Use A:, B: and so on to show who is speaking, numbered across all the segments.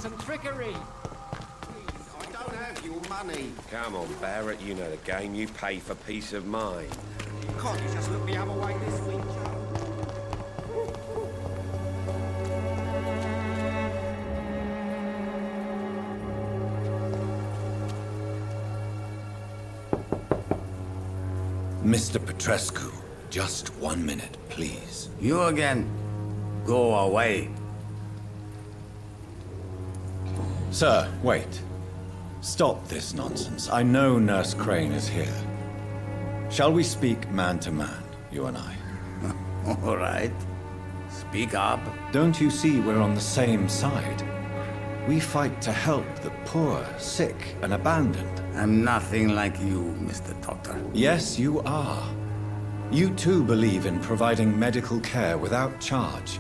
A: some trickery.
B: I don't have your money.
C: Come on, Barrett, you know the game. You pay for peace of mind.
B: Can't you just look the other way this week, Joe?
D: Mr. Petrescu, just 1 minute, please.
E: You again. Go away.
D: Sir, wait. Stop this nonsense. I know Nurse Crane is here. Shall we speak man to man, you and I?
E: All right. Speak up.
D: Don't you see we're on the same side? We fight to help the poor, sick, and abandoned.
E: I'm nothing like you, Mr. Doctor.
D: Yes, you are. You too believe in providing medical care without charge.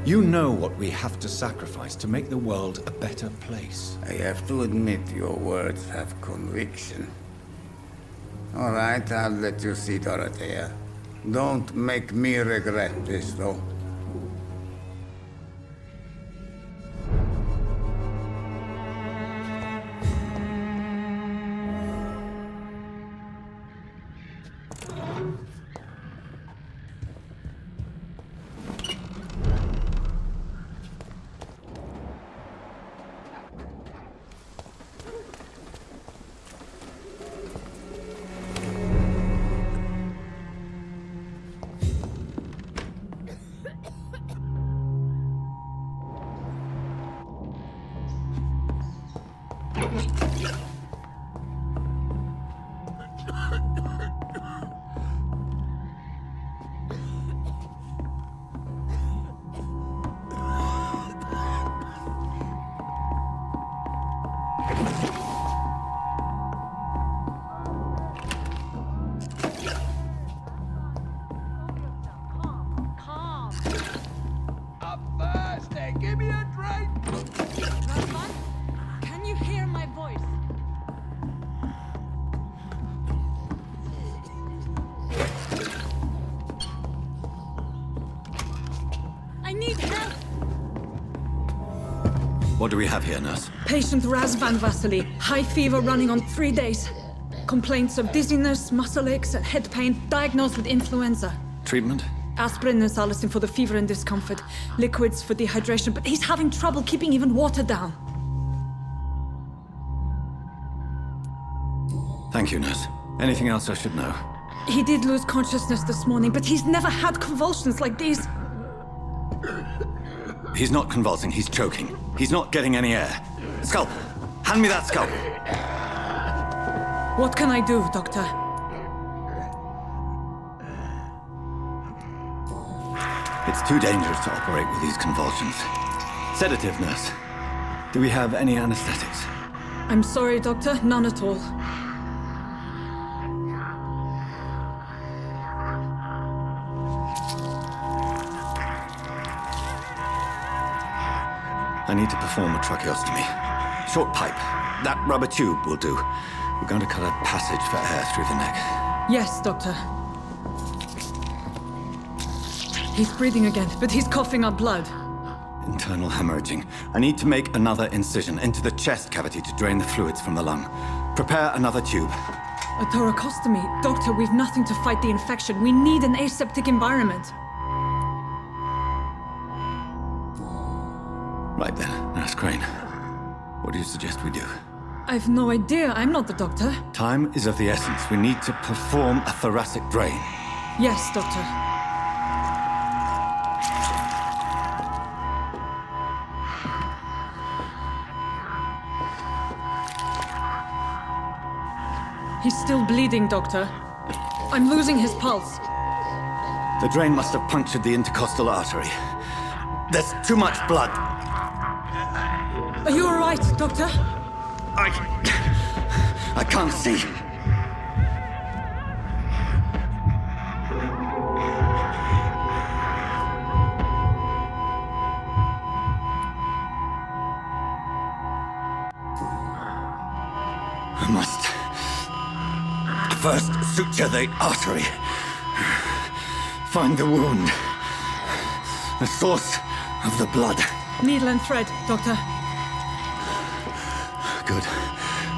D: You know what we have to sacrifice to make the world a better place.
E: I have to admit your words have conviction. All right, I'll let you see, Dorothea. Don't make me regret this, though.
D: What do we have here, nurse?
F: Patient Razvan Vasily. High fever running on 3 days. Complaints of dizziness, muscle aches, and head pain. Diagnosed with influenza.
D: Treatment?
F: Aspirin and salicin for the fever and discomfort. Liquids for dehydration, but he's having trouble keeping even water down.
D: Thank you, nurse. Anything else I should know?
F: He did lose consciousness this morning, but he's never had convulsions like these.
D: He's not convulsing, he's choking. He's not getting any air. Scalpel! Hand me that scalpel!
F: What can I do, Doctor?
D: It's too dangerous to operate with these convulsions. Sedative, nurse. Do we have any anesthetics?
F: I'm sorry, Doctor. None at all.
D: I need to perform a tracheostomy. Short pipe. That rubber tube will do. We're going to cut a passage for air through the neck.
F: Yes, Doctor. He's breathing again, but he's coughing up blood.
D: Internal hemorrhaging. I need to make another incision into the chest cavity to drain the fluids from the lung. Prepare another tube.
F: A thoracostomy? Doctor, we've nothing to fight the infection. We need an aseptic environment.
D: Right then, Nurse Crane. What do you suggest we do?
F: I've no idea. I'm not the doctor.
D: Time is of the essence. We need to perform a thoracic drain.
F: Yes, Doctor. He's still bleeding, Doctor. I'm losing his pulse.
D: The drain must have punctured the intercostal artery. There's too much blood.
F: Are you all right, Doctor?
D: I can't see. I must first suture the artery. Find the wound. The source of the blood.
F: Needle and thread, Doctor.
D: Good.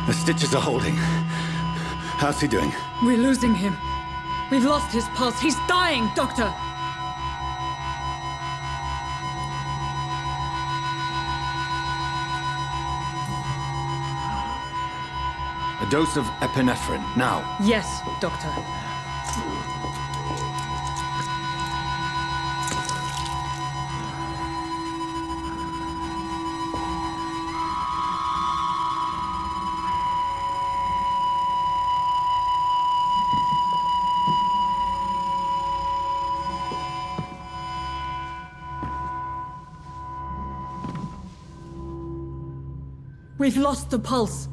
D: The stitches are holding. How's he doing?
F: We're losing him. We've lost his pulse. He's dying, Doctor!
D: A dose of epinephrine, now.
F: Yes, Doctor. We've lost the pulse.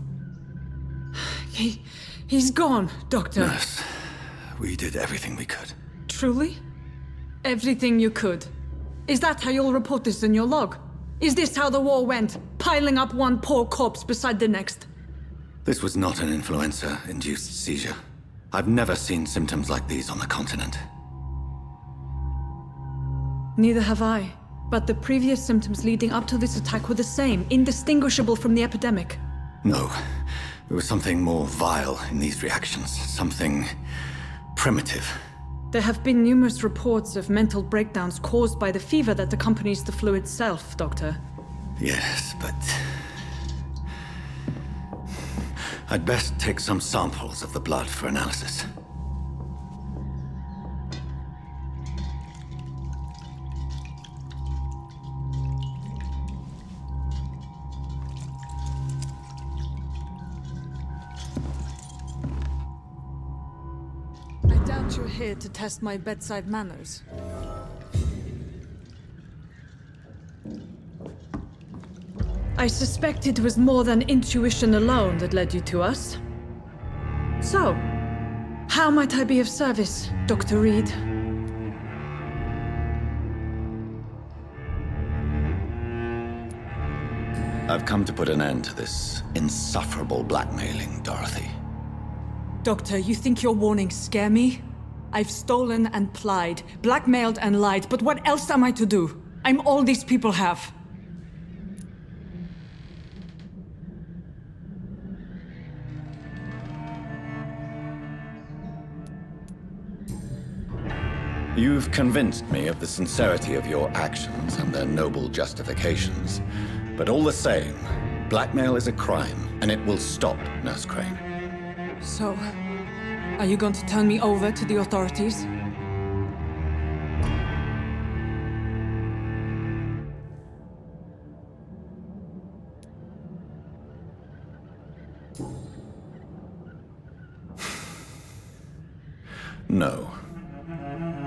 F: He's gone, Doctor.
D: Nurse, we did everything we could.
F: Truly? Everything you could. Is that how you'll report this in your log? Is this how the war went? Piling up one poor corpse beside the next?
D: This was not an influenza-induced seizure. I've never seen symptoms like these on the continent.
F: Neither have I. But the previous symptoms leading up to this attack were the same, indistinguishable from the epidemic.
D: No. There was something more vile in these reactions. Something primitive.
F: There have been numerous reports of mental breakdowns caused by the fever that accompanies the flu itself, Doctor.
D: Yes, but... I'd best take some samples of the blood for analysis.
F: I doubt you're here to test my bedside manners. I suspect it was more than intuition alone that led you to us. So, how might I be of service, Dr. Reed?
D: I've come to put an end to this insufferable blackmailing, Dorothy.
F: Doctor, you think your warnings scare me? I've stolen and plied, blackmailed and lied, but what else am I to do? I'm all these people have.
D: You've convinced me of the sincerity of your actions and their noble justifications. But all the same, blackmail is a crime, and it will stop, Nurse Crane.
F: So, are you going to turn me over to the authorities?
D: No.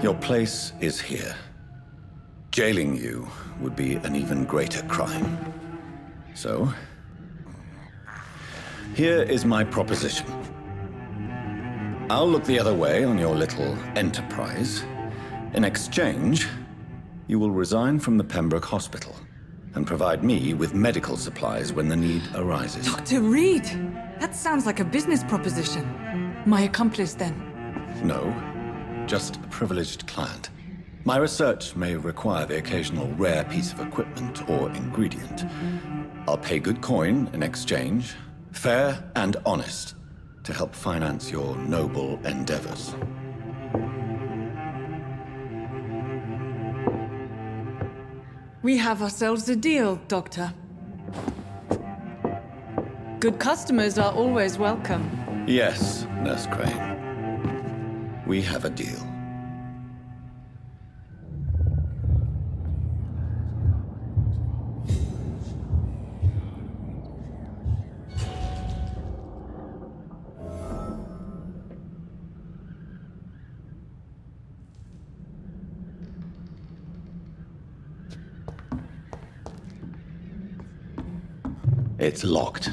D: Your place is here. Jailing you would be an even greater crime. So, here is my proposition. I'll look the other way on your little enterprise. In exchange, you will resign from the Pembroke Hospital and provide me with medical supplies when the need arises.
F: Dr. Reed! That sounds like a business proposition. My accomplice, then?
D: No, just a privileged client. My research may require the occasional rare piece of equipment or ingredient. I'll pay good coin in exchange, fair and honest, to help finance your noble endeavors.
F: We have ourselves a deal, Doctor. Good customers are always welcome.
D: Yes, Nurse Crane. We have a deal. It's locked.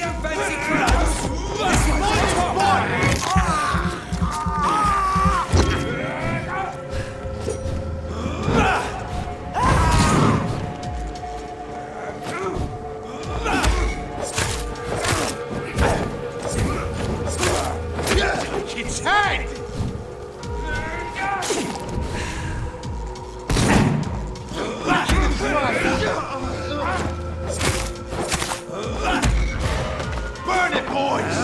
A: don't fancy clothes? This is my
B: Its head! Burn it, boys!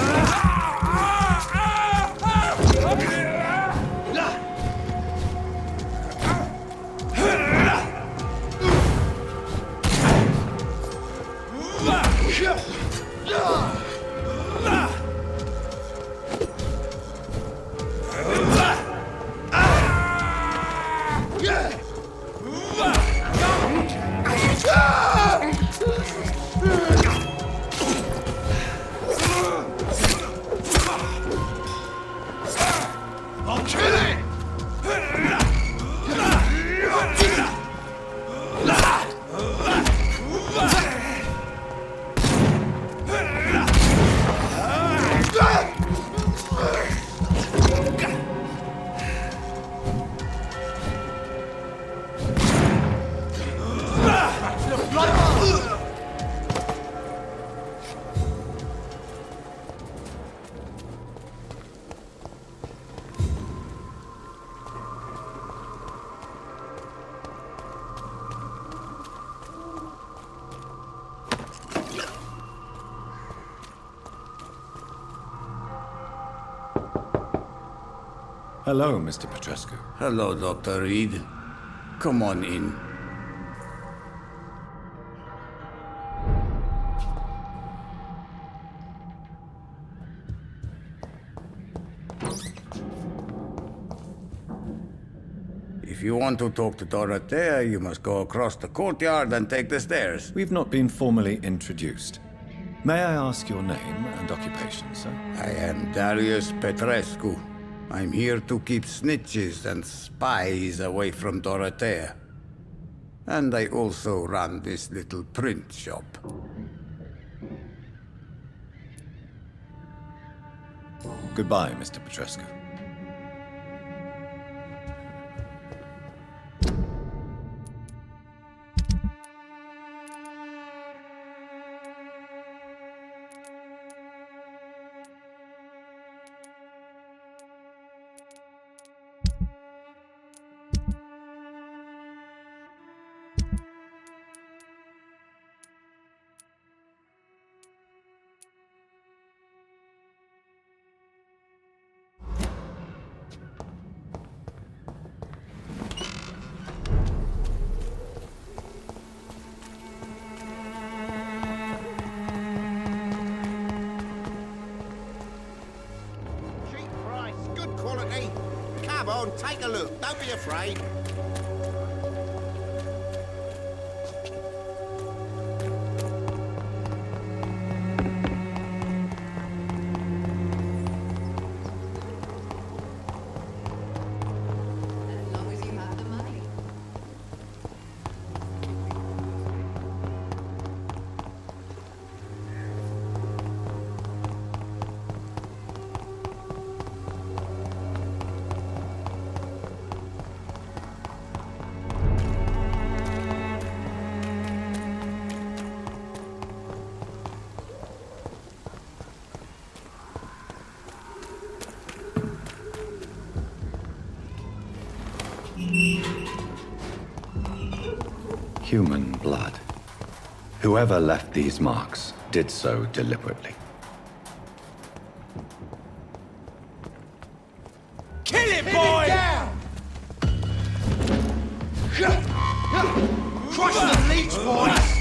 B: I'll kill it!
D: Hello, Mr. Petrescu.
E: Hello, Dr. Reed. Come on in. If you want to talk to Dorothea, you must go across the courtyard and take the stairs.
D: We've not been formally introduced. May I ask your name and occupation, sir?
E: I am Darius Petrescu. I'm here to keep snitches and spies away from Dorothea. And I also run this little print shop.
D: Goodbye, Mr. Petrescu.
B: Cheap price, good quality. Come on, take a look. Don't be afraid.
G: As long as you have the money.
D: Human blood. Whoever left these marks did so deliberately.
A: Kill it, boy!
B: Crush the leech, boys!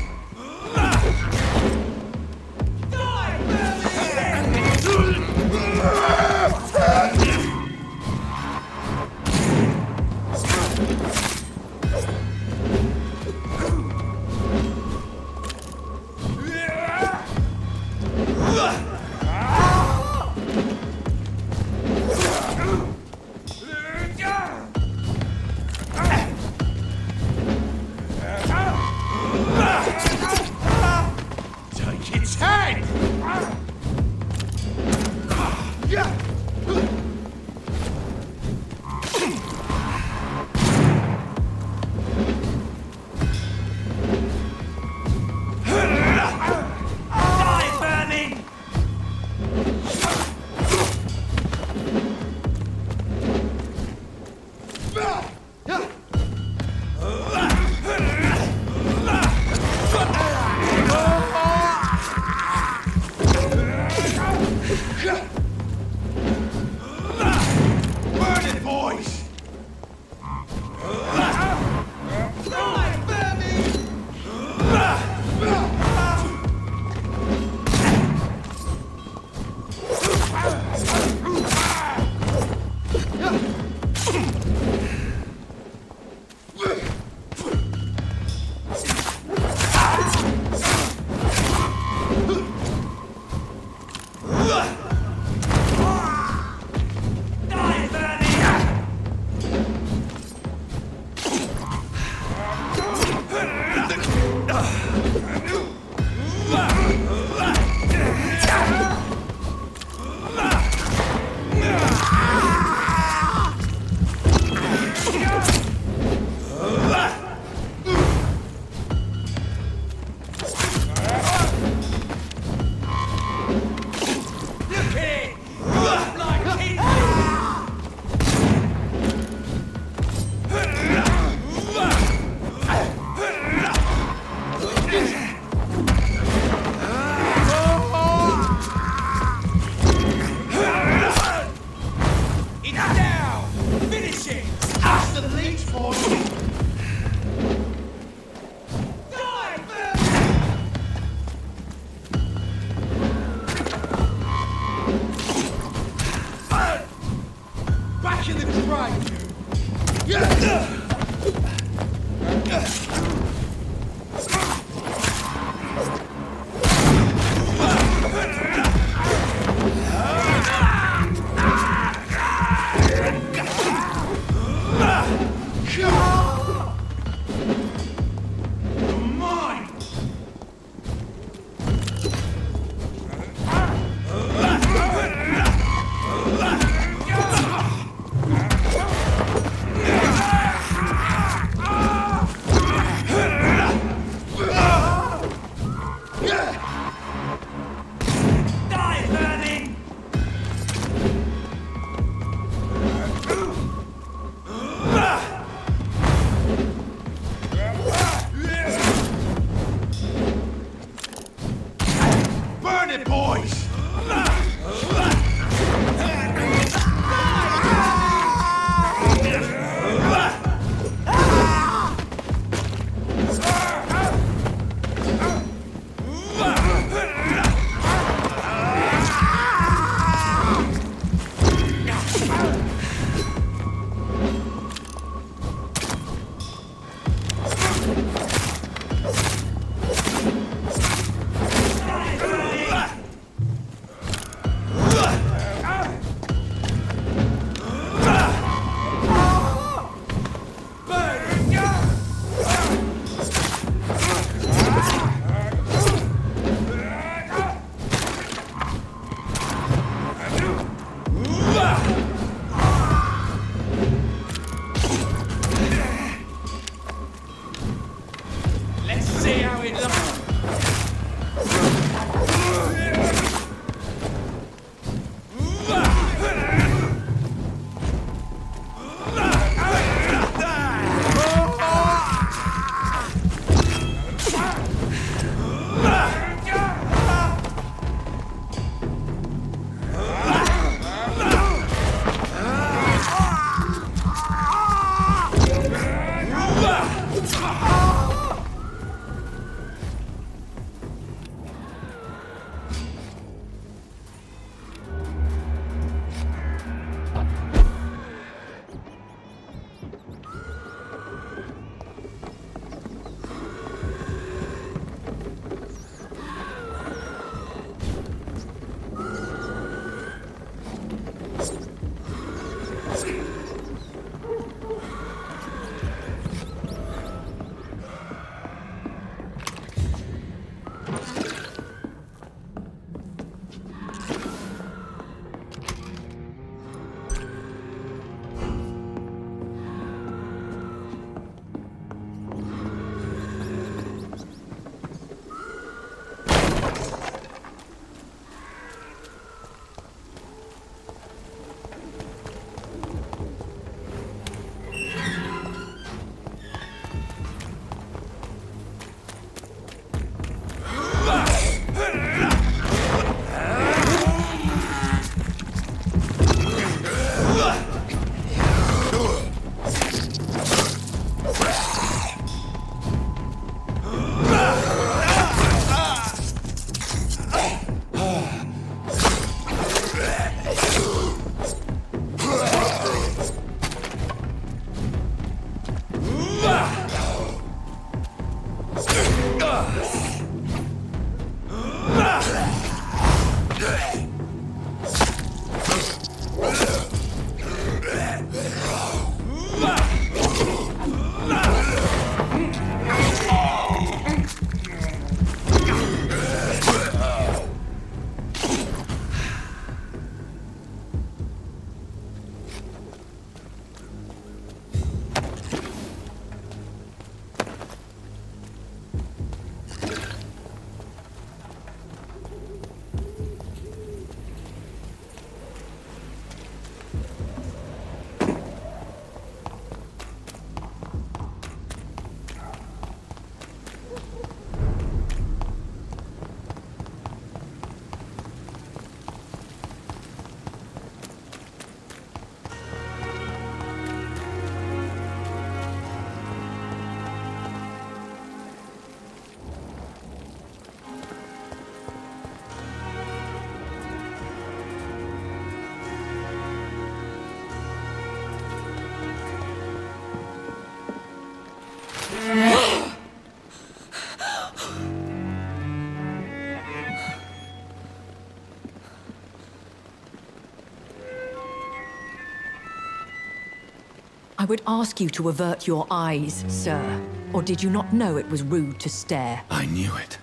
H: I would ask you to avert your eyes, sir. Or did you not know it was rude to stare?
D: I knew it.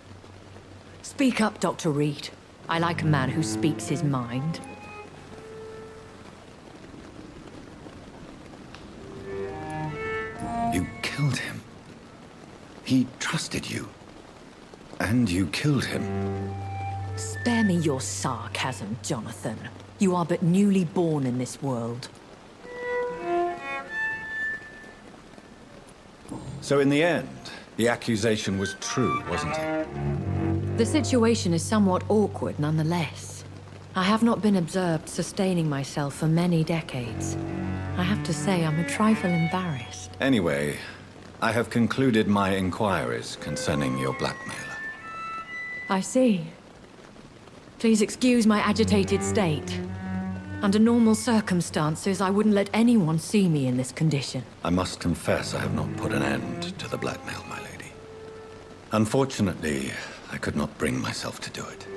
H: Speak up, Dr. Reed. I like a man who speaks his mind.
D: You killed him. He trusted you. And you killed him.
H: Spare me your sarcasm, Jonathan. You are but newly born in this world.
D: So in the end, the accusation was true, wasn't it?
H: The situation is somewhat awkward nonetheless. I have not been observed sustaining myself for many decades. I have to say I'm a trifle embarrassed.
D: Anyway, I have concluded my inquiries concerning your blackmailer.
H: I see. Please excuse my agitated state. Under normal circumstances, I wouldn't let anyone see me in this condition.
D: I must confess I have not put an end to the blackmail, my lady. Unfortunately, I could not bring myself to do it.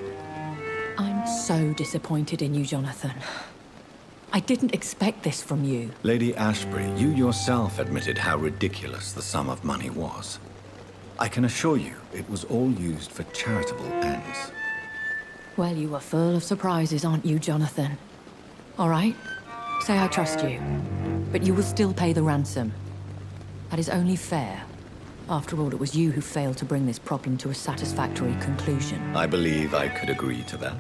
H: I'm so disappointed in you, Jonathan. I didn't expect this from you.
D: Lady Ashbury, you yourself admitted how ridiculous the sum of money was. I can assure you, it was all used for charitable ends.
H: Well, you are full of surprises, aren't you, Jonathan? All right, say I trust you, but you will still pay the ransom. That is only fair. After all, it was you who failed to bring this problem to a satisfactory conclusion.
D: I believe I could agree to that.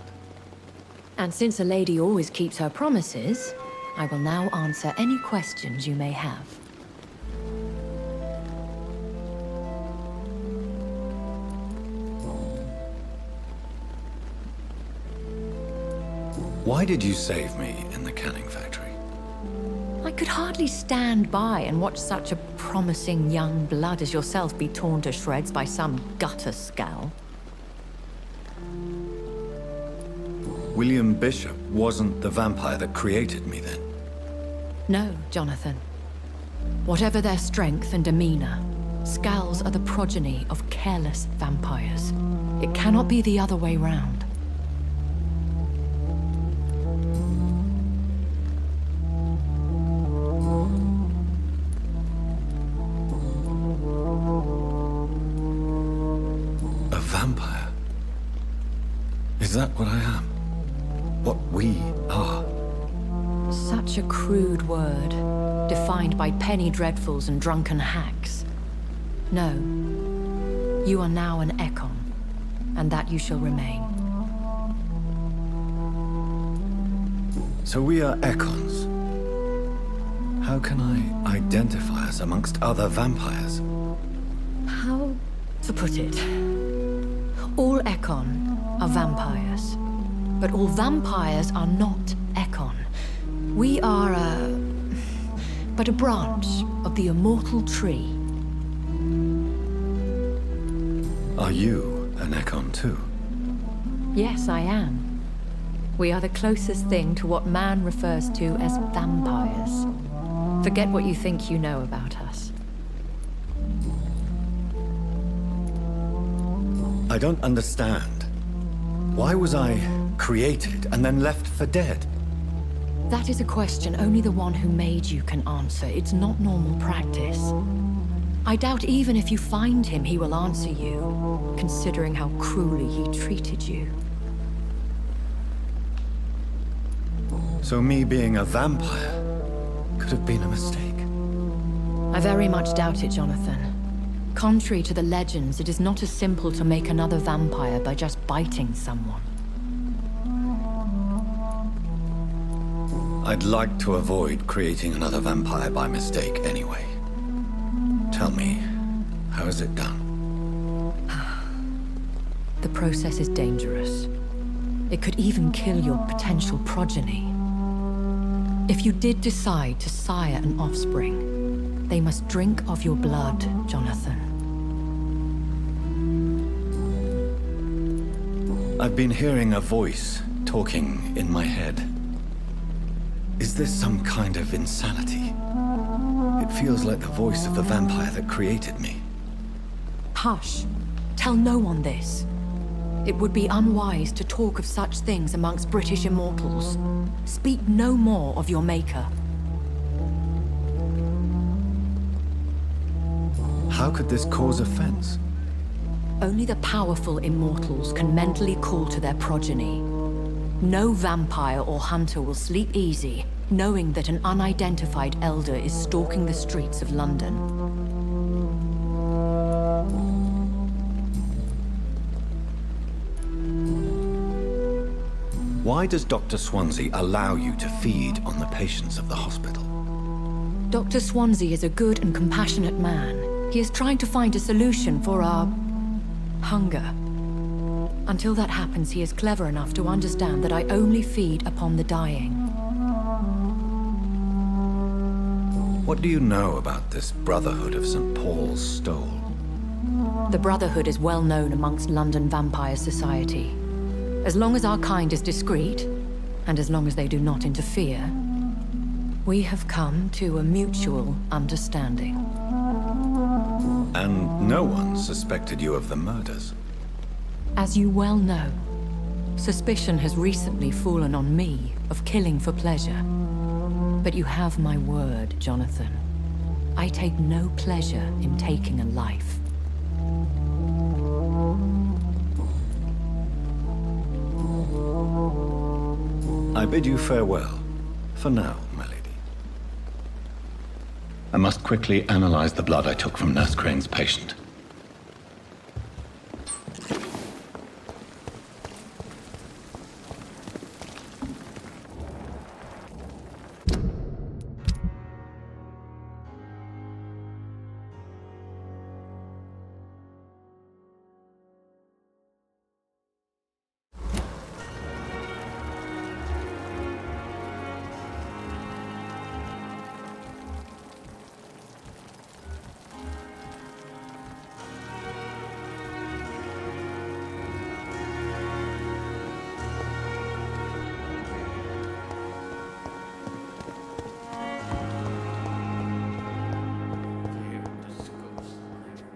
H: And since a lady always keeps her promises, I will now answer any questions you may have.
D: Why did you save me in the canning factory?
H: I could hardly stand by and watch such a promising young blood as yourself be torn to shreds by some gutter scowl.
D: William Bishop wasn't the vampire that created me then.
H: No, Jonathan. Whatever their strength and demeanor, scowls are the progeny of careless vampires. It cannot be the other way round.
D: A vampire? Is that what I am? What we are?
H: Such a crude word, defined by penny dreadfuls and drunken hacks. No. You are now an Ekon, and that you shall remain.
D: So we are Ekons. How can I identify us amongst other vampires?
H: How to put it? All Ekon are vampires. But all vampires are not Ekon. We are but a branch of the immortal tree.
D: Are you an Ekon too?
H: Yes, I am. We are the closest thing to what man refers to as vampires. Forget what you think you know about us.
D: I don't understand. Why was I created and then left for dead?
H: That is a question only the one who made you can answer. It's not normal practice. I doubt even if you find him, he will answer you, considering how cruelly he treated you.
D: So me being a vampire could have been a mistake.
H: I very much doubt it, Jonathan. Contrary to the legends, it is not as simple to make another vampire by just biting someone.
D: I'd like to avoid creating another vampire by mistake anyway. Tell me, how is it done?
H: The process is dangerous. It could even kill your potential progeny. If you did decide to sire an offspring, they must drink of your blood, Jonathan.
D: I've been hearing a voice talking in my head. Is this some kind of insanity? It feels like the voice of the vampire that created me.
H: Hush. Tell no one this. It would be unwise to talk of such things amongst British immortals. Speak no more of your maker.
D: How could this cause offense?
H: Only the powerful immortals can mentally call to their progeny. No vampire or hunter will sleep easy, knowing that an unidentified elder is stalking the streets of London.
D: Why does Dr. Swansea allow you to feed on the patients of the hospital?
H: Dr. Swansea is a good and compassionate man. He is trying to find a solution for our hunger. Until that happens, he is clever enough to understand that I only feed upon the dying.
D: What do you know about this Brotherhood of St. Paul's Stole?
H: The Brotherhood is well known amongst London Vampire Society. As long as our kind is discreet, and as long as they do not interfere, we have come to a mutual understanding.
D: And no one suspected you of the murders.
H: As you well know, suspicion has recently fallen on me of killing for pleasure. But you have my word, Jonathan. I take no pleasure in taking a life.
D: I bid you farewell, for now, my lady. I must quickly analyze the blood I took from Nurse Crane's patient.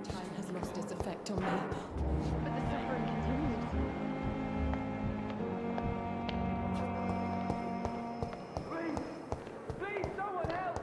F: Time has lost its effect on me. But the suffering continues.
A: Please, someone help!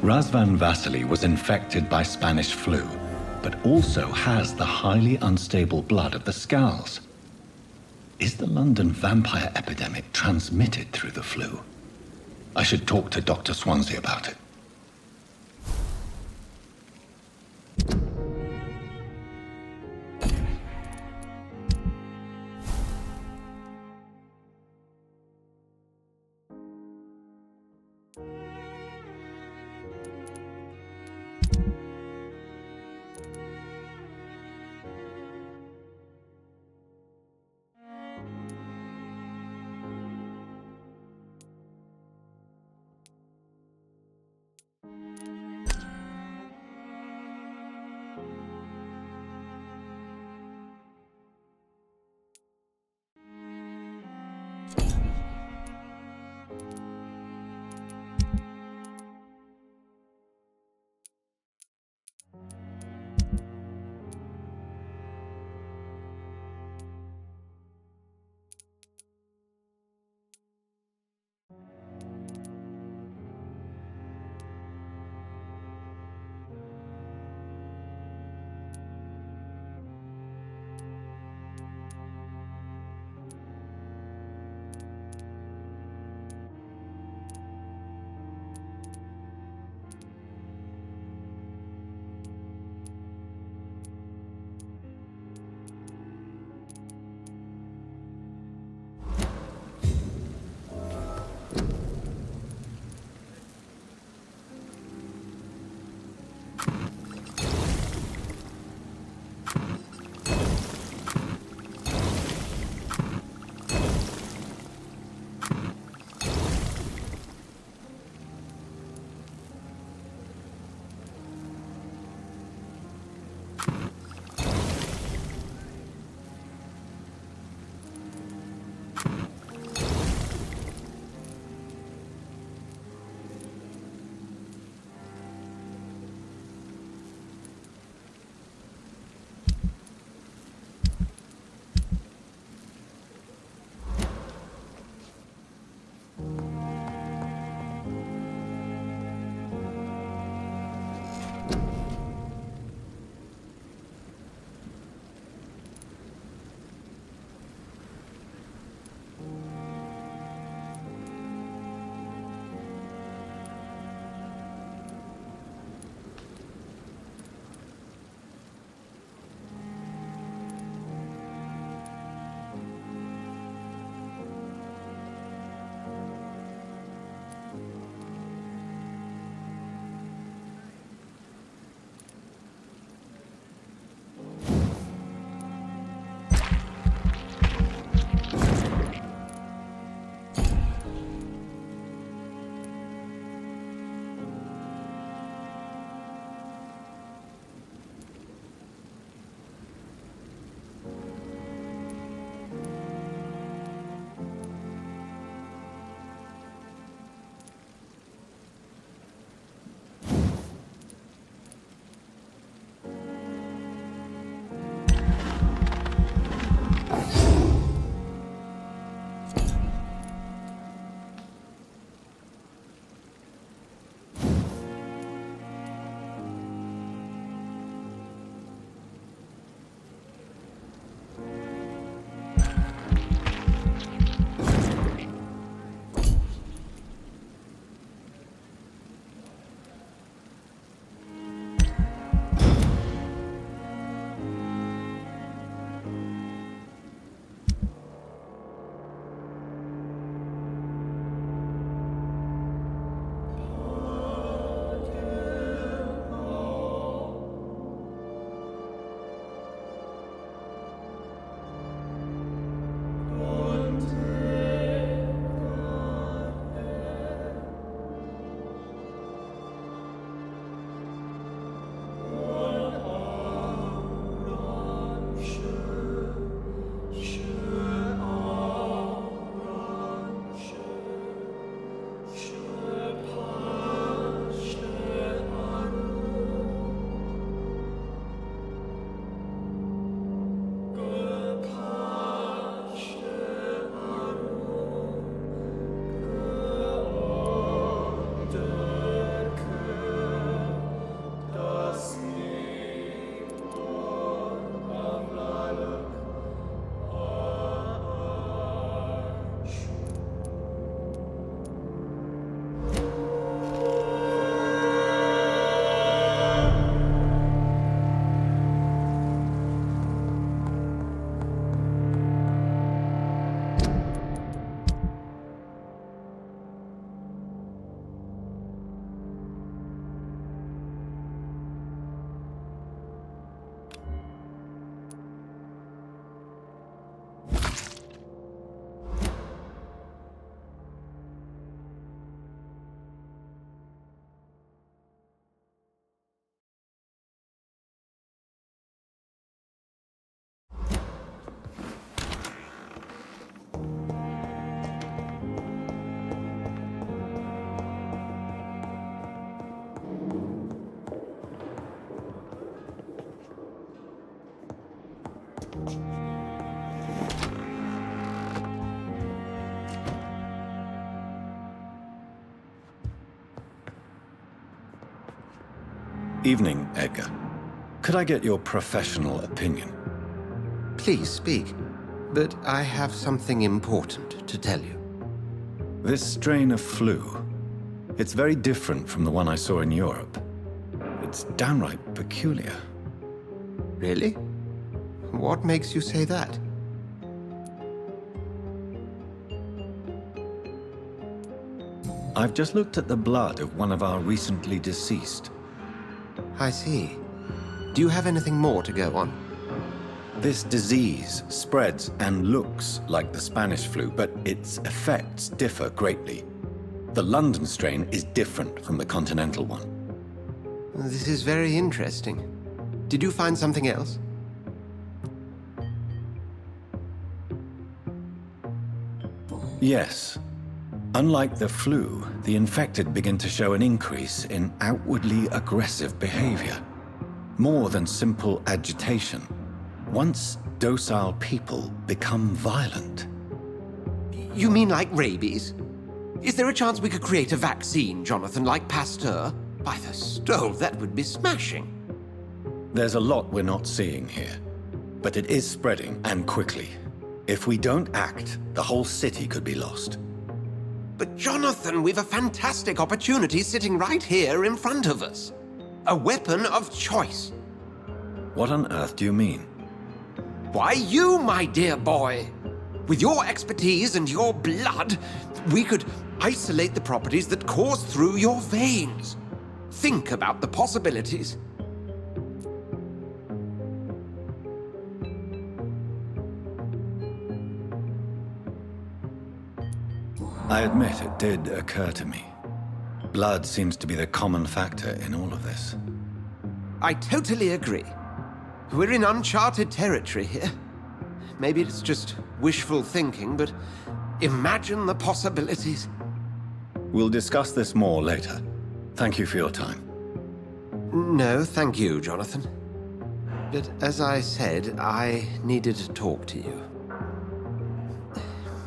D: Razvan Vasily was infected by Spanish flu, but also has the highly unstable blood of the Scowls. Is the London vampire epidemic transmitted through the flu? I should talk to Dr. Swansea about it. Evening, Edgar. Could I get your professional opinion?
C: Please speak. But I have something important to tell you.
D: This strain of flu, it's very different from the one I saw in Europe. It's downright peculiar.
C: Really? What makes you say that?
D: I've just looked at the blood of one of our recently deceased.
C: I see. Do you have anything more to go on?
D: This disease spreads and looks like the Spanish flu, but its effects differ greatly. The London strain is different from the continental one.
C: This is very interesting. Did you find something else?
D: Yes. Unlike the flu, the infected begin to show an increase in outwardly aggressive behavior. More than simple agitation. Once docile people become violent.
C: You mean like rabies? Is there a chance we could create a vaccine, Jonathan, like Pasteur? By the stove, that would be smashing.
D: There's a lot we're not seeing here. But it is spreading, and quickly. If we don't act, the whole city could be lost.
C: But Jonathan, we've a fantastic opportunity sitting right here in front of us. A weapon of choice.
D: What on earth do you mean?
C: Why, you, my dear boy. With your expertise and your blood, we could isolate the properties that course through your veins. Think about the possibilities.
D: I admit it did occur to me. Blood seems to be the common factor in all of this.
C: I totally agree. We're in uncharted territory here. Maybe it's just wishful thinking, but imagine the possibilities.
D: We'll discuss this more later. Thank you for your time.
C: No, thank you, Jonathan. But as I said, I needed to talk to you.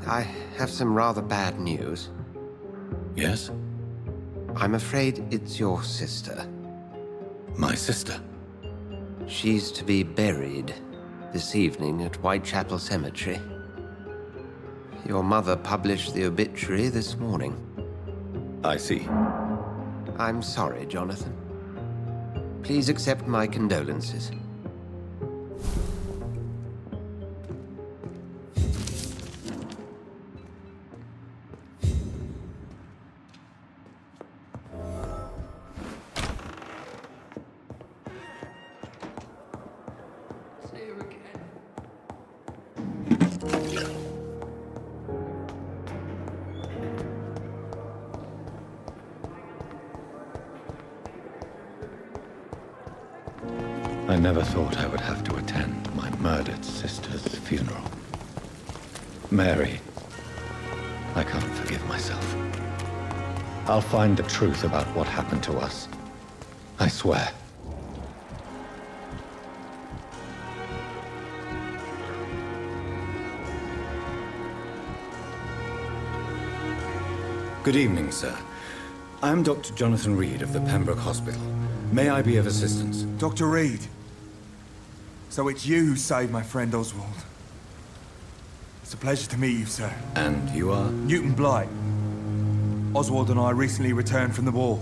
C: I have some rather bad news.
D: Yes?
C: I'm afraid it's your sister.
D: My sister?
C: She's to be buried this evening at Whitechapel Cemetery. Your mother published the obituary this morning.
D: I see.
C: I'm sorry, Jonathan. Please accept my condolences.
D: I never thought I would have to attend my murdered sister's funeral. Mary, I can't forgive myself. I'll find the truth about what happened to us. I swear. Good evening, sir. I'm Dr. Jonathan Reed of the Pembroke Hospital. May I be of assistance?
A: Dr. Reed. So it's you who saved my friend Oswald. It's a pleasure to meet you, sir.
D: And you are?
A: Newton Blight. Oswald and I recently returned from the war.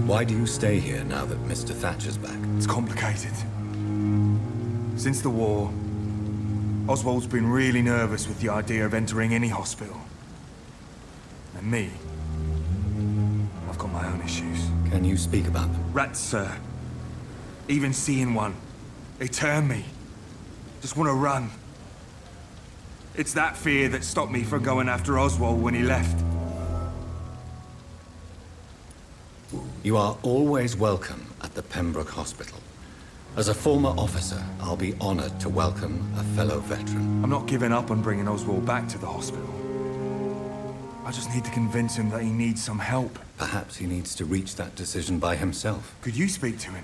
D: Why do you stay here now that Mr. Thatcher's back?
A: It's complicated. Since the war, Oswald's been really nervous with the idea of entering any hospital. And me, I've got my own issues.
D: Can you speak about them?
A: Rats, sir. Even seeing one, they turn me. Just want to run. It's that fear that stopped me from going after Oswald when he left.
D: You are always welcome at the Pembroke Hospital. As a former officer, I'll be honored to welcome a fellow veteran.
A: I'm not giving up on bringing Oswald back to the hospital. I just need to convince him that he needs some help.
D: Perhaps he needs to reach that decision by himself.
A: Could you speak to him?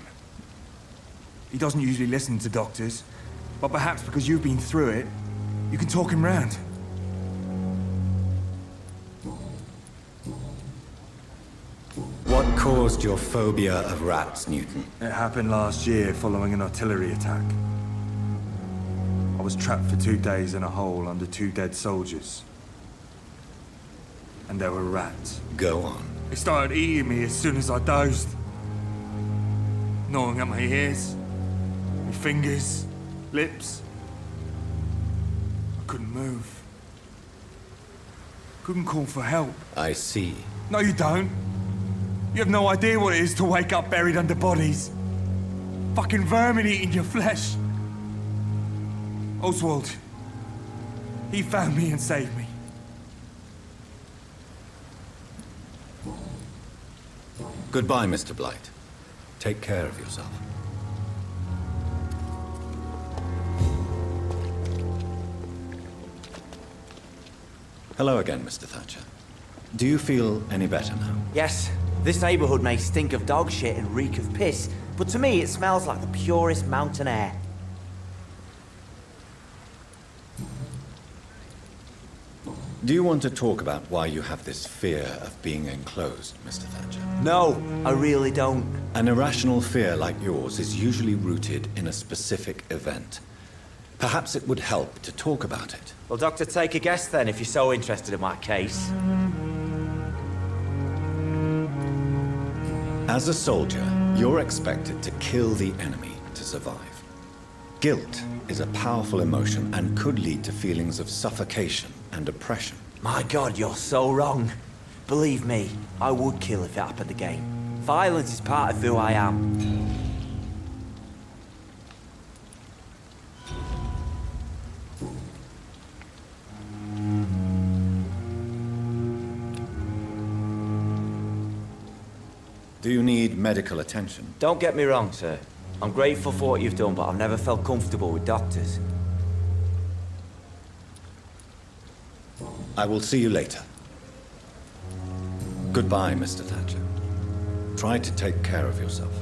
A: He doesn't usually listen to doctors, but perhaps because you've been through it, You can talk him round.
D: What caused your phobia of rats, Newton?
A: It happened last year following an artillery attack. I was trapped for 2 days in a hole under 2 dead soldiers. And there were rats.
D: Go on.
A: They started eating me as soon as I dozed. Gnawing at my ears, my fingers, lips. I couldn't move. Couldn't call for help.
D: I see.
A: No, you don't. You have no idea what it is to wake up buried under bodies. Fucking vermin eating your flesh. Oswald. He found me and saved me.
D: Goodbye, Mr. Blight. Take care of yourself. Hello again, Mr. Thatcher. Do you feel any better now?
I: Yes, this neighborhood may stink of dog shit and reek of piss, but to me it smells like the purest mountain air.
D: Do you want to talk about why you have this fear of being enclosed, Mr. Thatcher?
I: No, I really don't.
D: An irrational fear like yours is usually rooted in a specific event. Perhaps it would help to talk about it.
I: Well, Doctor, take a guess then if you're so interested in my case.
D: As a soldier, you're expected to kill the enemy to survive. Guilt is a powerful emotion and could lead to feelings of suffocation and oppression.
I: My God, you're so wrong. Believe me, I would kill if it happened again. Violence is part of who I am.
D: Do you need medical attention?
I: Don't get me wrong, sir. I'm grateful for what you've done, but I've never felt comfortable with doctors.
D: I will see you later. Goodbye, Mr. Thatcher. Try to take care of yourself.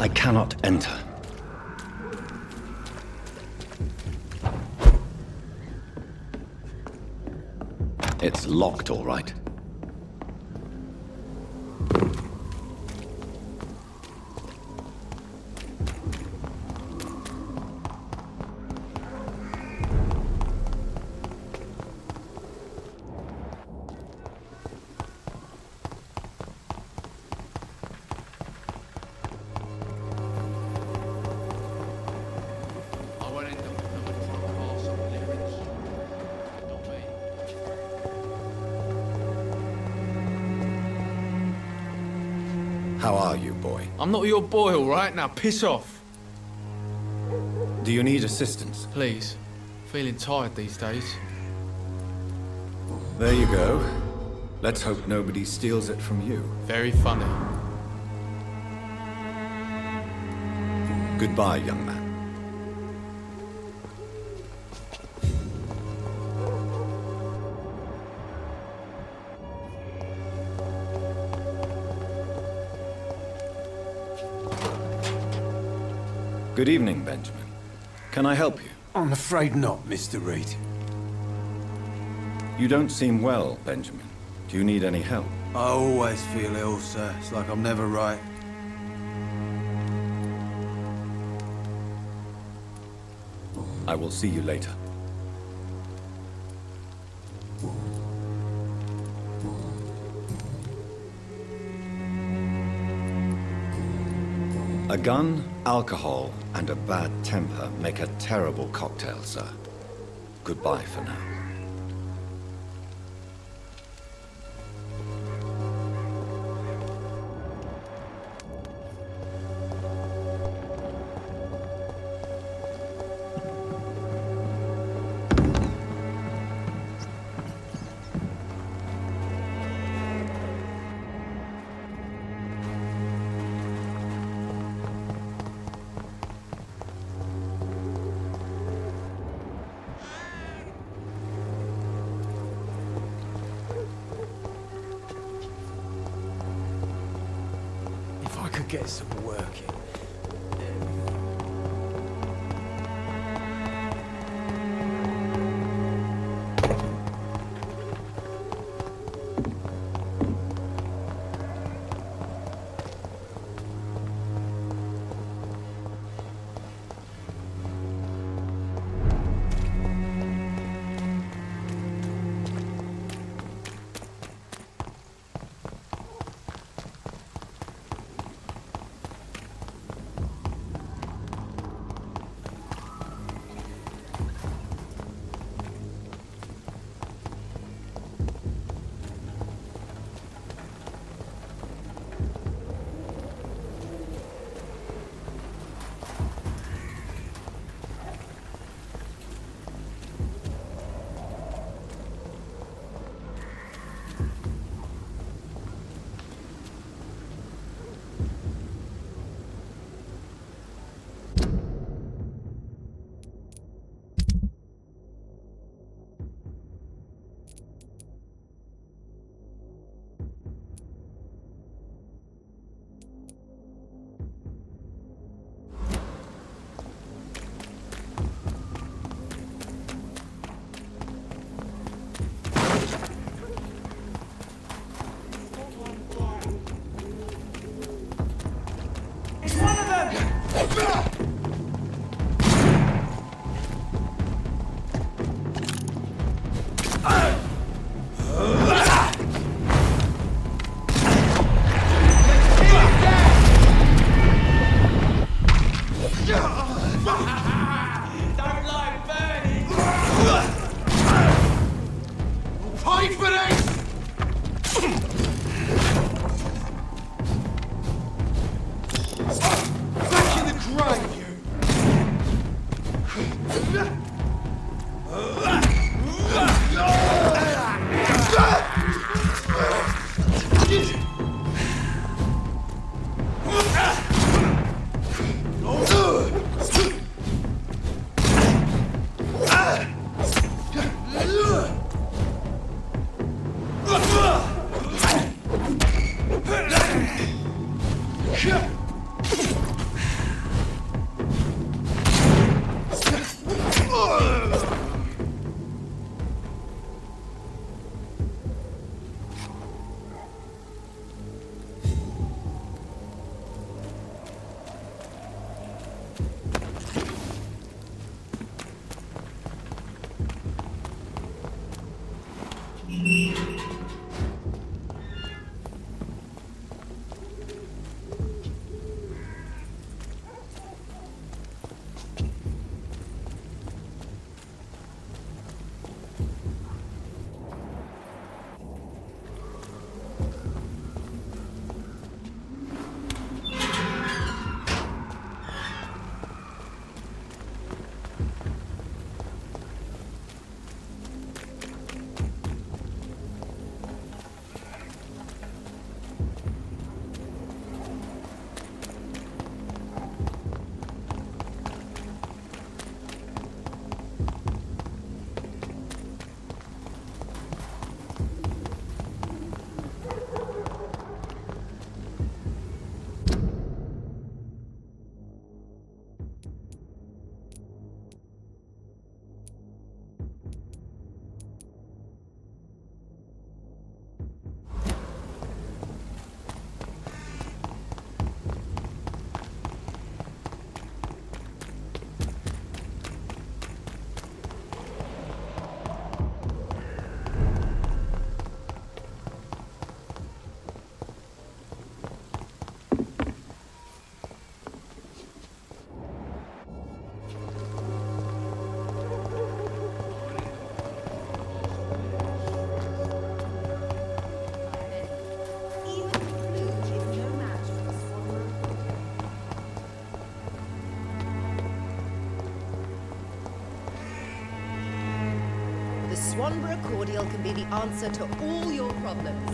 D: I cannot enter. It's locked, all right. How are you, boy?
J: I'm not your boy, all right? Now piss off.
D: Do you need assistance?
J: Please. Feeling tired these days.
D: There you go. Let's hope nobody steals it from you.
J: Very funny.
D: Goodbye, young man. Good evening, Benjamin. Can I help you?
K: I'm afraid not, Mr. Reed.
D: You don't seem well, Benjamin. Do you need any help?
K: I always feel ill, sir. It's like I'm never right.
D: I will see you later. A gun, alcohol, and a bad temper make a terrible cocktail, sir. Goodbye for now.
K: If I could get some work in.
G: Wanborough cordial can be the answer to all your problems.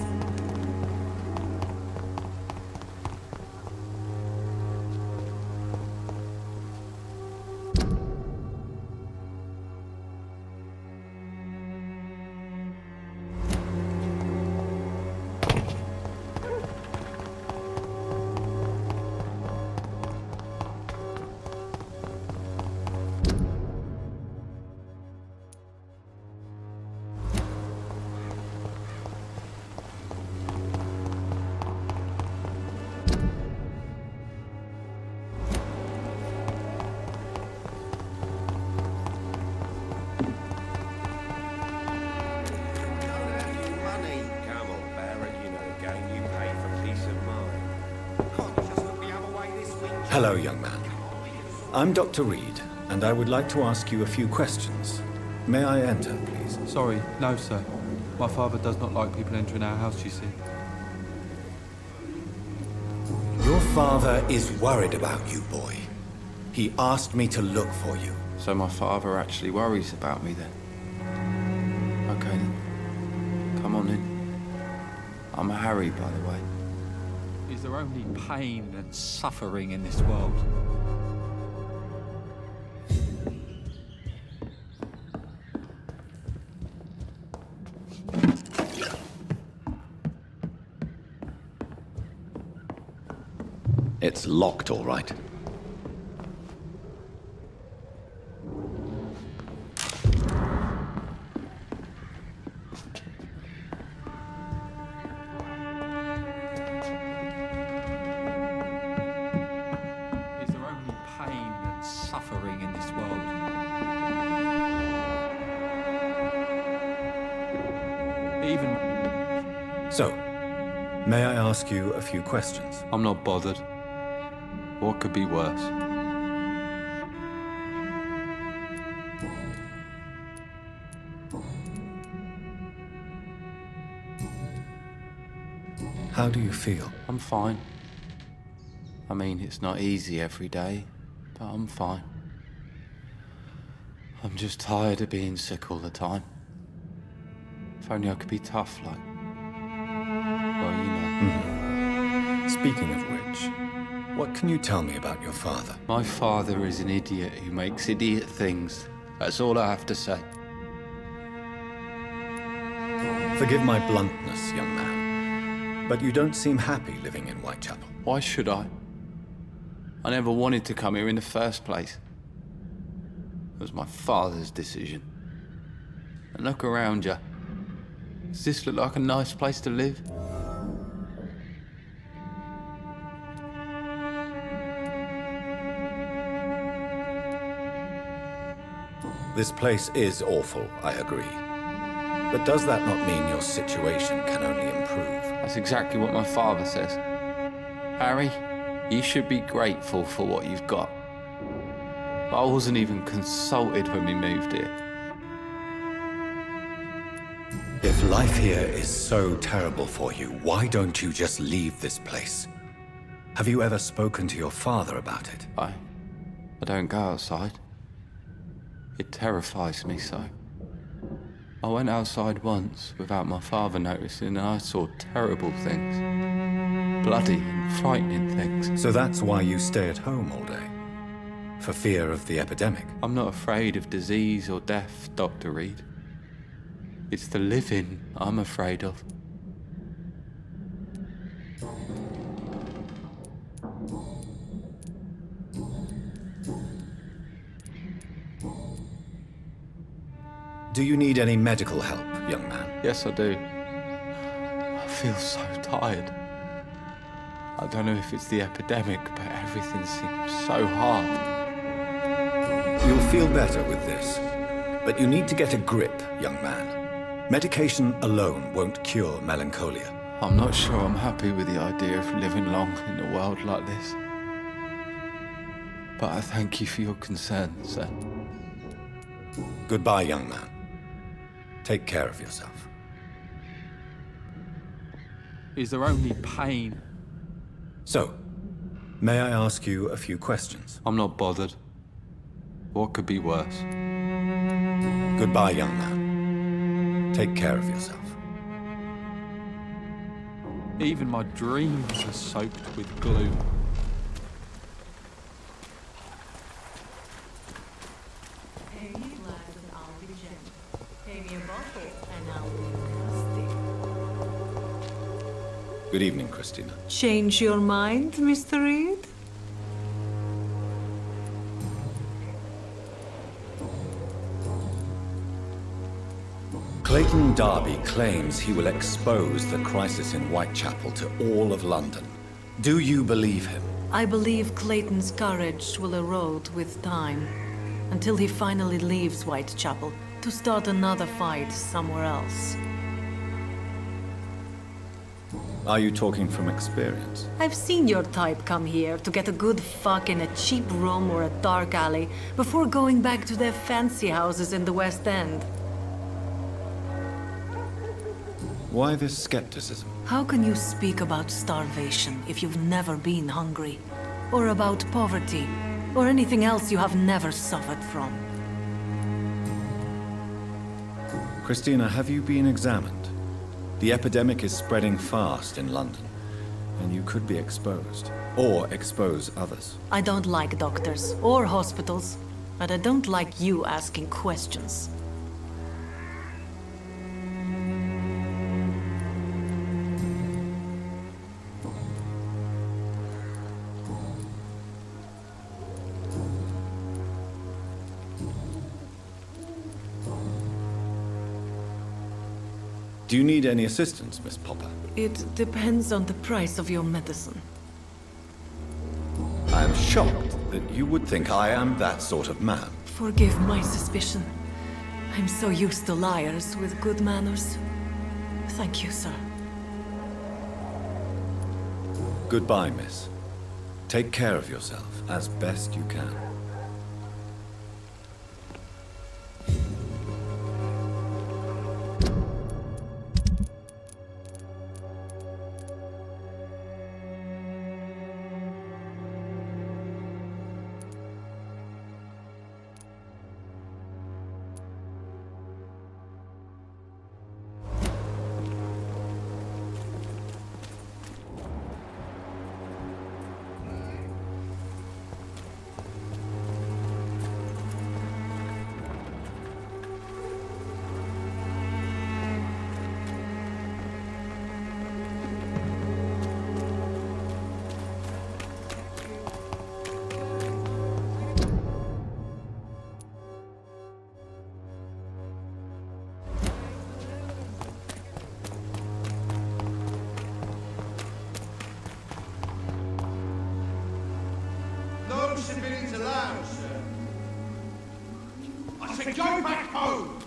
D: Hello, young man. I'm Dr. Reed, and I would like to ask you a few questions. May I enter, please?
L: Sorry, no, sir. My father does not like people entering our house, you see.
D: Your father is worried about you, boy. He asked me to look for you.
L: So my father actually worries about me then? Okay then. Come on in. I'm Harry, by the way. Is there only pain and suffering in this world?
D: It's locked, all right.
L: Suffering in this world. Even...
D: So, may I ask you a few questions?
L: I'm not bothered. What could be worse?
D: How do you feel?
L: I'm fine. I mean, it's not easy every day. But I'm fine. I'm just tired of being sick all the time. If only I could be tough like... well, you know.
D: Speaking of which, what can you tell me about your father?
L: My father is an idiot who makes idiot things. That's all I have to say.
D: Forgive my bluntness, young man, but you don't seem happy living in Whitechapel.
L: Why should I? I never wanted to come here in the first place. It was my father's decision. And look around you. Does this look like a nice place to live?
D: This place is awful, I agree. But does that not mean your situation can only improve?
L: That's exactly what my father says. Harry, you should be grateful for what you've got. But I wasn't even consulted when we moved here.
D: If life here is so terrible for you, why don't you just leave this place? Have you ever spoken to your father about it?
L: I don't go outside. It terrifies me so. I went outside once without my father noticing and I saw terrible things. Bloody and frightening things.
D: So that's why you stay at home all day? For fear of the epidemic?
L: I'm not afraid of disease or death, Dr. Reed. It's the living I'm afraid of.
D: Do you need any medical help, young man?
L: Yes, I do. I feel so tired. I don't know if it's the epidemic, but everything seems so hard.
D: You'll feel better with this. But you need to get a grip, young man. Medication alone won't cure melancholia.
L: I'm not sure I'm happy with the idea of living long in a world like this. But I thank you for your concern, sir.
D: Goodbye, young man. Take care of yourself.
L: Is there only pain?
D: So, may I ask you a few questions?
L: I'm not bothered. What could be worse?
D: Goodbye, young man. Take care of yourself.
L: Even my dreams are soaked with gloom.
D: Good evening, Christina.
M: Change your mind, Mr. Reed?
D: Clayton Darby claims he will expose the crisis in Whitechapel to all of London. Do you believe him?
M: I believe Clayton's courage will erode with time, until he finally leaves Whitechapel to start another fight somewhere else.
D: Are you talking from experience?
M: I've seen your type come here to get a good fuck in a cheap room or a dark alley before going back to their fancy houses in the West End.
D: Why this skepticism?
M: How can you speak about starvation if you've never been hungry? Or about poverty? Or anything else you have never suffered from?
D: Christina, have you been examined? The epidemic is spreading fast in London, and you could be exposed, or expose others.
M: I don't like doctors or hospitals, but I don't like you asking questions.
D: Do you need any assistance, Miss Popper?
M: It depends on the price of your medicine.
D: I am shocked that you would think I am that sort of man.
M: Forgive my suspicion. I'm so used to liars with good manners. Thank you, sir.
D: Goodbye, miss. Take care of yourself as best you can.
B: No civilians allowed, sir. I said go back home!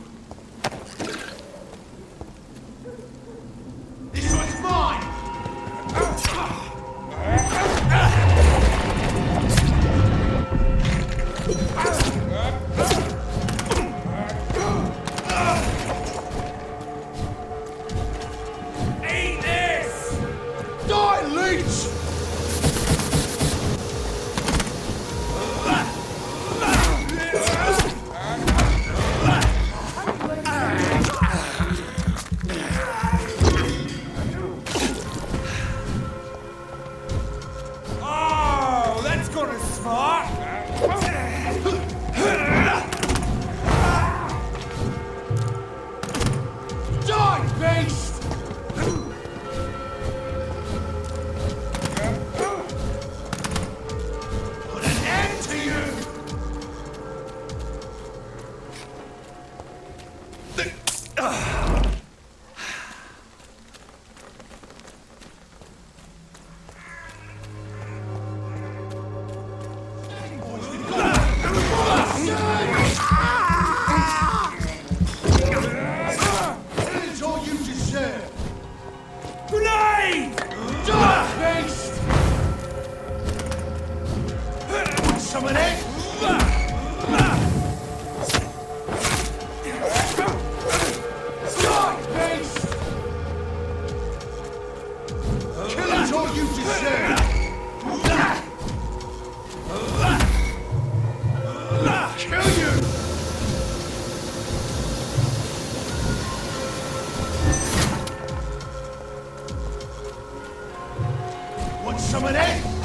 B: This one's mine! Eat this! Die, leech! Oh, that's gonna smart! Die, beast! Put an end to you! That is all you deserve! Grenade! Die, beast! Want some of that? Die, beast! Kill is all you deserve! Kill you!
A: some of this?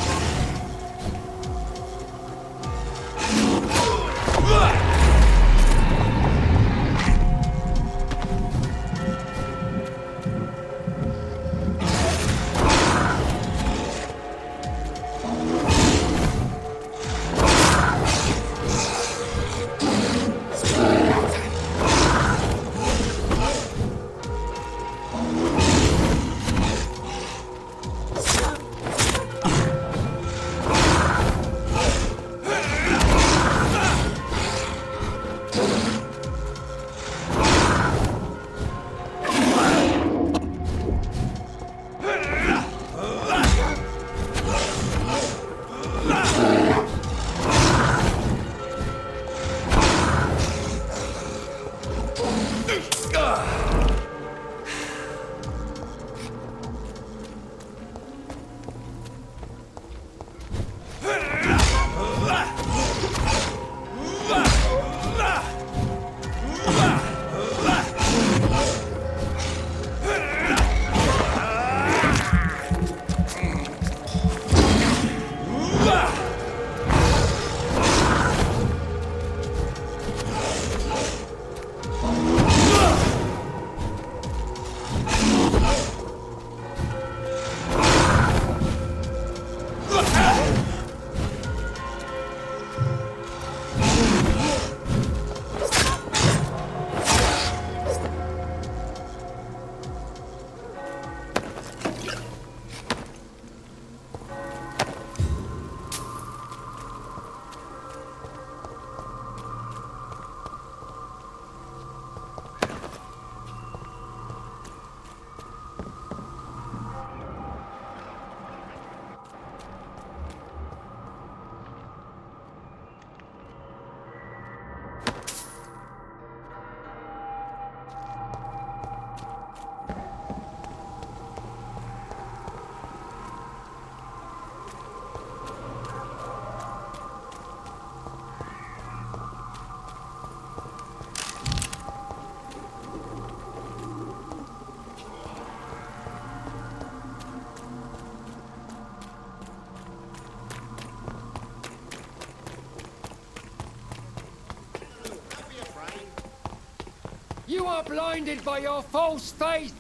N: You are blinded by your false faith,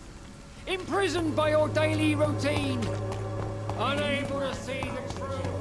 N: imprisoned by your daily routine, unable to see the truth.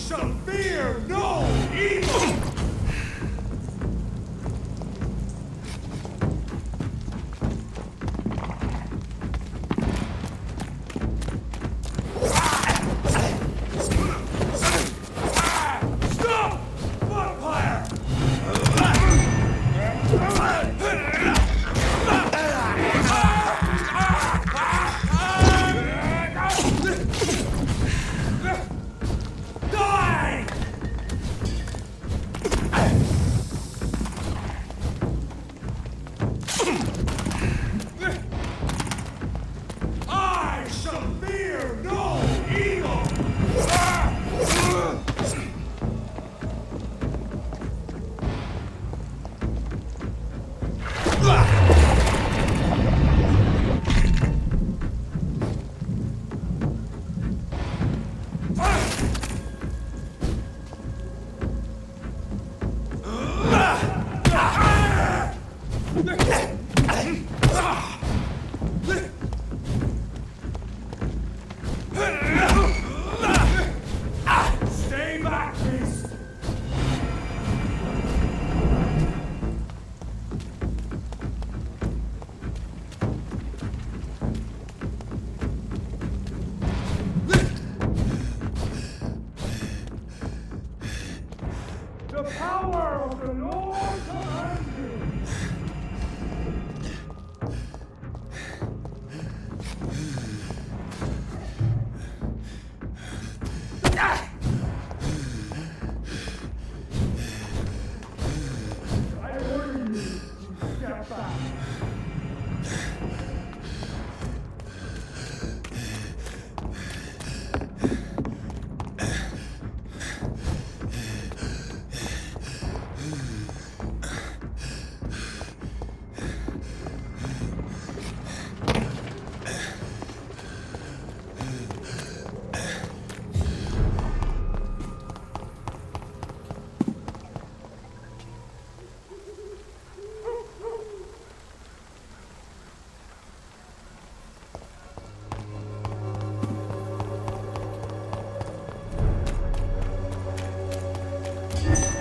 B: shall fear no evil! Stop! Vampire! Die! I shall fear no evil! Stay back, beast! The power of the Lord commands you! I order you to step back.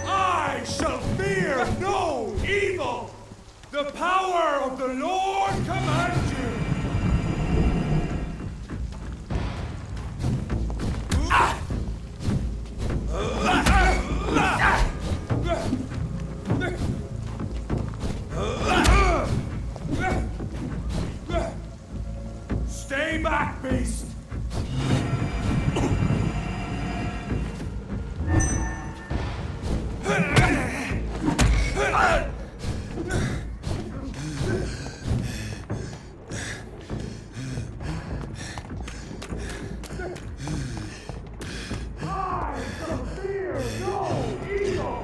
B: I shall fear no evil! The power of the Lord commands you! Stay back, beast! I shall fear no evil!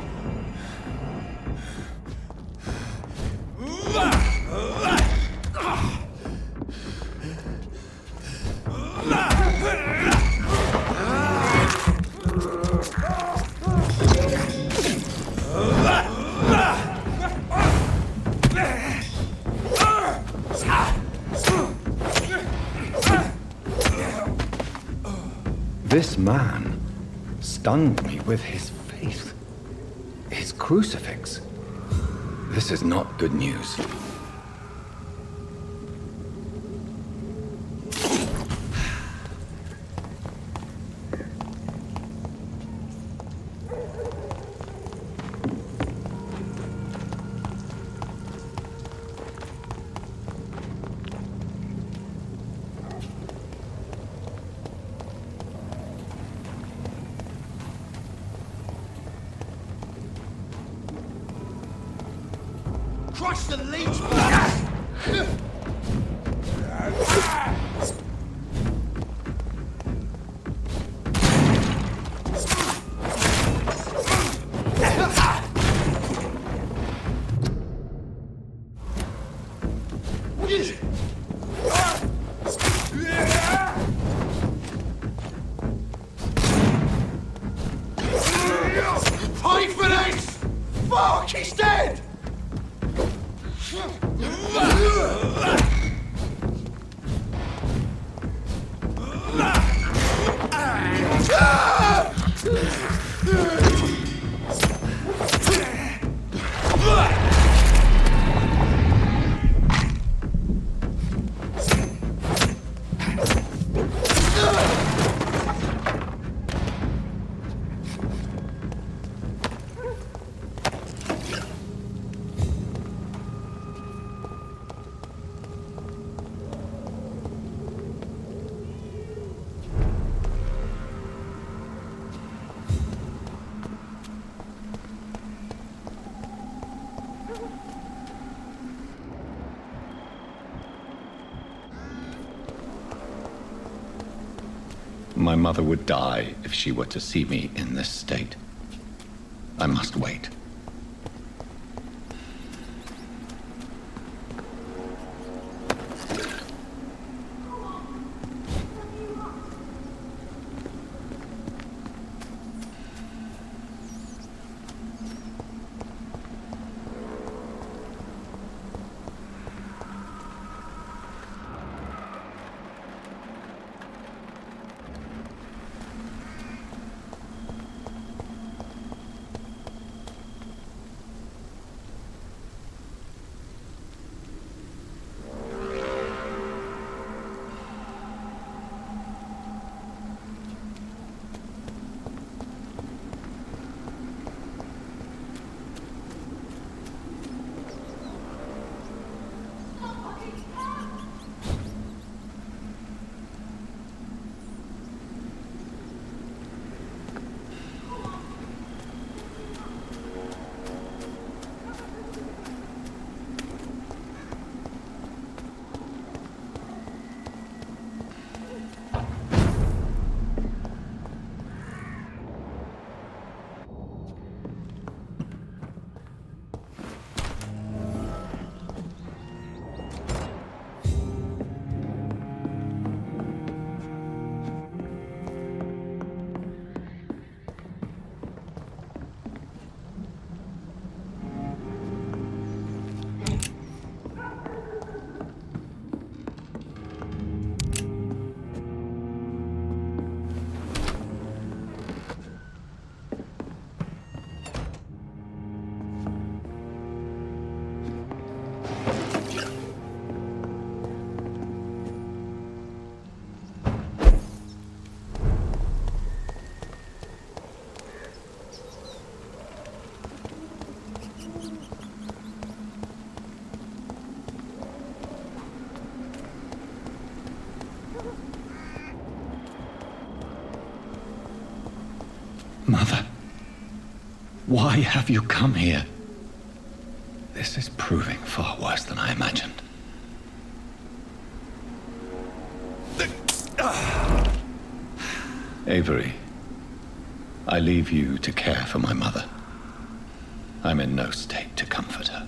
D: This man stunned me with his faith. His crucifix. This is not good news.
B: Crush the leech! Fight for this! Fuck, he's dead! Ah!
D: My mother would die if she were to see me in this state. I must wait. Mother, why have you come here? This is proving far worse than I imagined. Avery, I leave you to care for my mother. I'm in no state to comfort her.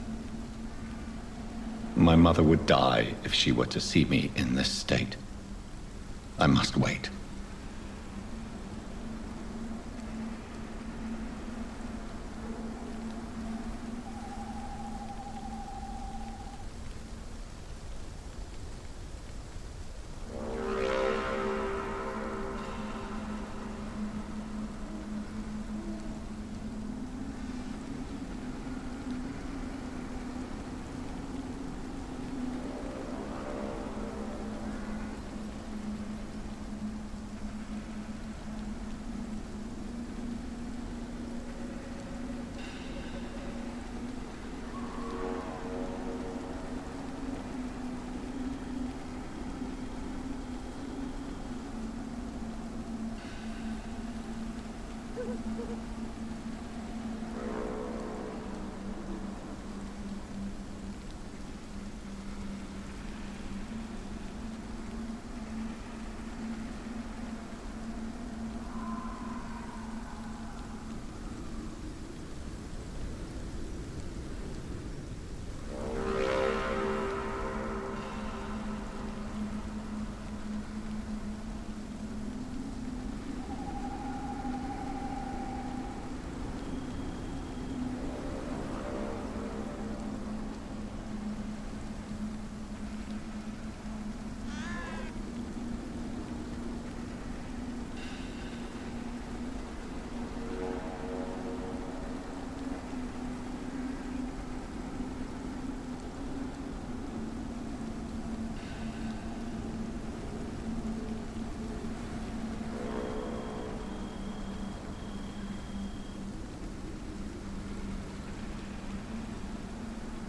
D: My mother would die if she were to see me in this state. I must wait.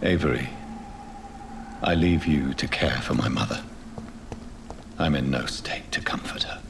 D: Avery, I leave you to care for my mother. I'm in no state to comfort her.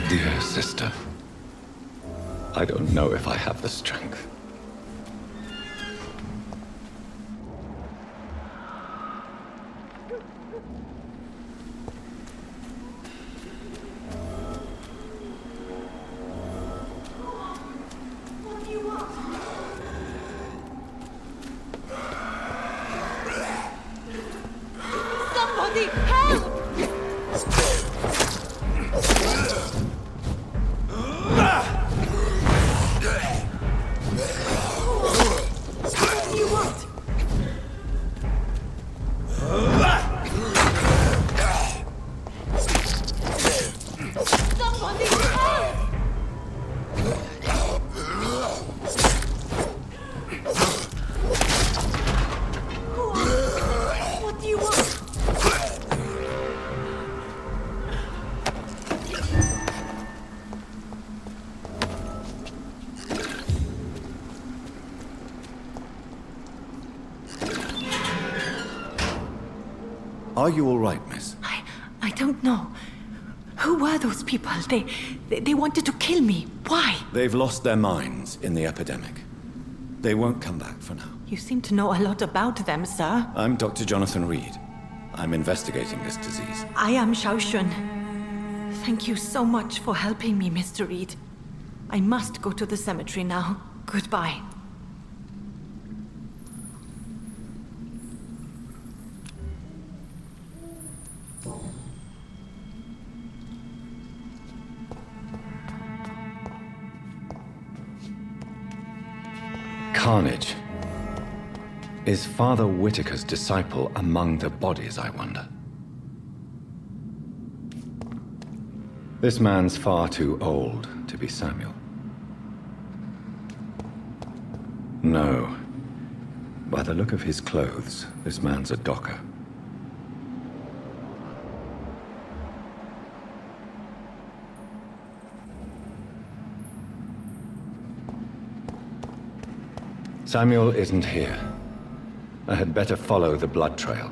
D: Dear sister, I don't know if I have the strength.
M: Somebody help! What do you want? Somebody help! What do you want?
D: Are you all right, miss?
M: I don't know. Who were those people? They wanted to kill me. Why?
D: They've lost their minds in the epidemic. They won't come back for now.
M: You seem to know a lot about them, sir.
D: I'm Dr. Jonathan Reed. I'm investigating this disease.
M: I am Xiaoxun. Thank you so much for helping me, Mr. Reed. I must go to the cemetery now. Goodbye.
D: Carnage. Is Father Whitaker's disciple among the bodies, I wonder? This man's far too old to be Samuel. No. By the look of his clothes, this man's a docker. Samuel isn't here. I had better follow the blood trail.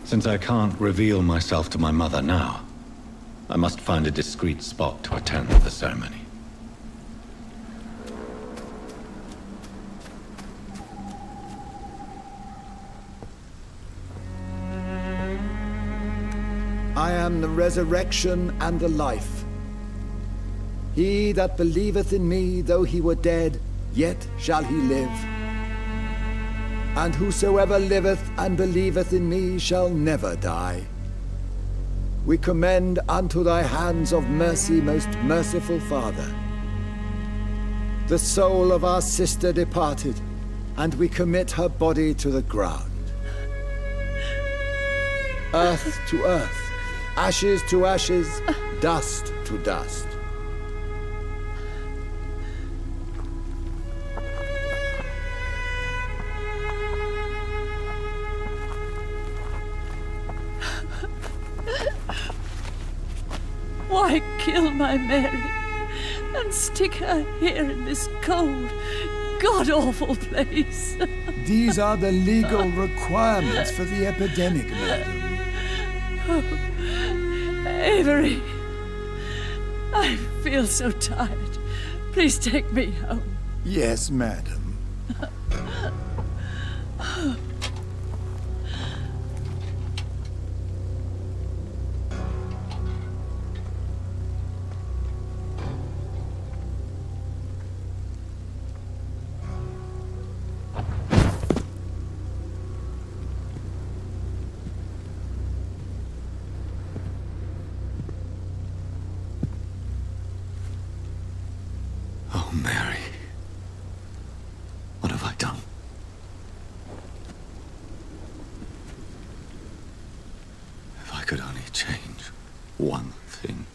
D: Since I can't reveal myself to my mother now, I must find a discreet spot to attend the ceremony.
O: I am the resurrection and the life. He that believeth in me, though he were dead, yet shall he live. And whosoever liveth and believeth in me shall never die. We commend unto thy hands of mercy, most merciful Father, the soul of our sister departed, and we commit her body to the ground. Earth to earth, ashes to ashes, dust to dust.
F: Why kill my Mary and stick her here in this cold, god-awful place?
O: These are the legal requirements for the epidemic, madam.
F: Oh, Avery, I feel so tired. Please take me home.
O: Yes, madam.
D: Oh, Mary. What have I done? If I could only change one thing.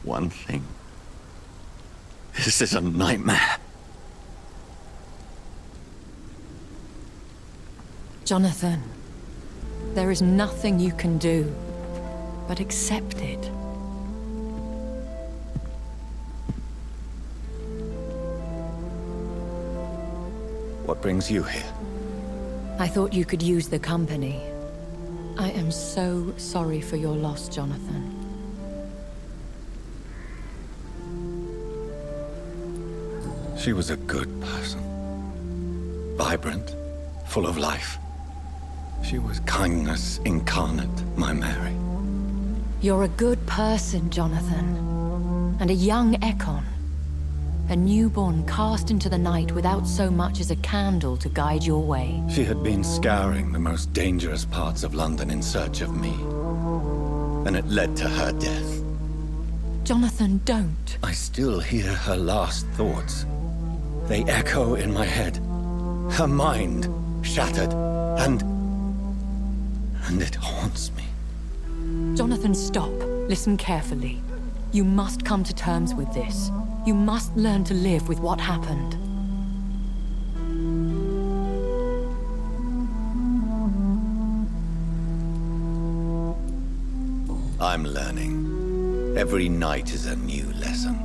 D: One thing. This is a nightmare.
H: Jonathan, there is nothing you can do but accept it.
D: What brings you here?
H: I thought you could use the company. I am so sorry for your loss, Jonathan.
D: She was a good person. Vibrant, full of life. She was kindness incarnate, my Mary.
H: You're a good person, Jonathan. And a young Ekon. A newborn cast into the night without so much as a candle to guide your way.
D: She had been scouring the most dangerous parts of London in search of me. And it led to her death.
H: Jonathan, don't.
D: I still hear her last thoughts. They echo in my head. Her mind shattered, and it haunts me.
H: Jonathan, stop. Listen carefully. You must come to terms with this. You must learn to live with what happened.
D: I'm learning. Every night is a new lesson.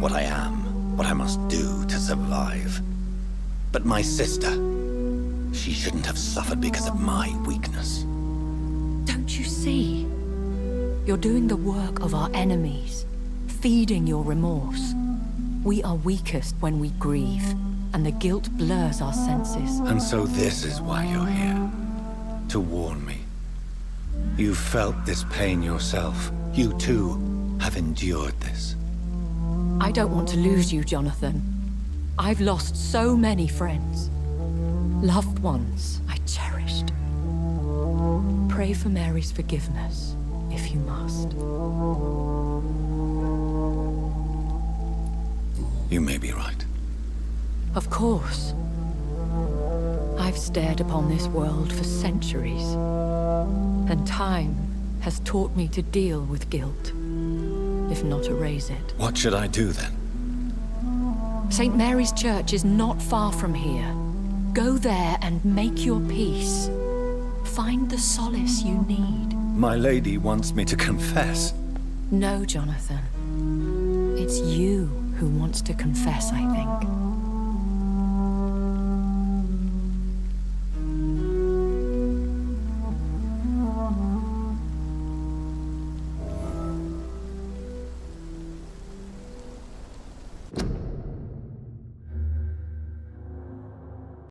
D: What I am, what I must do to survive. But my sister, she shouldn't have suffered because of my weakness.
H: Don't you see? You're doing the work of our enemies, feeding your remorse. We are weakest when we grieve, and the guilt blurs our senses.
D: And so this is why you're here. To warn me. You felt this pain yourself. You too have endured this.
H: I don't want to lose you, Jonathan. I've lost so many friends. Loved ones I cherished. Pray for Mary's forgiveness, if you must.
D: You may be right.
H: Of course. I've stared upon this world for centuries, and time has taught me to deal with guilt, if not erase it.
D: What should I do then?
H: St. Mary's Church is not far from here. Go there and make your peace. Find the solace you need.
D: My lady wants me to confess.
H: No, Jonathan. It's you who wants to confess, I think.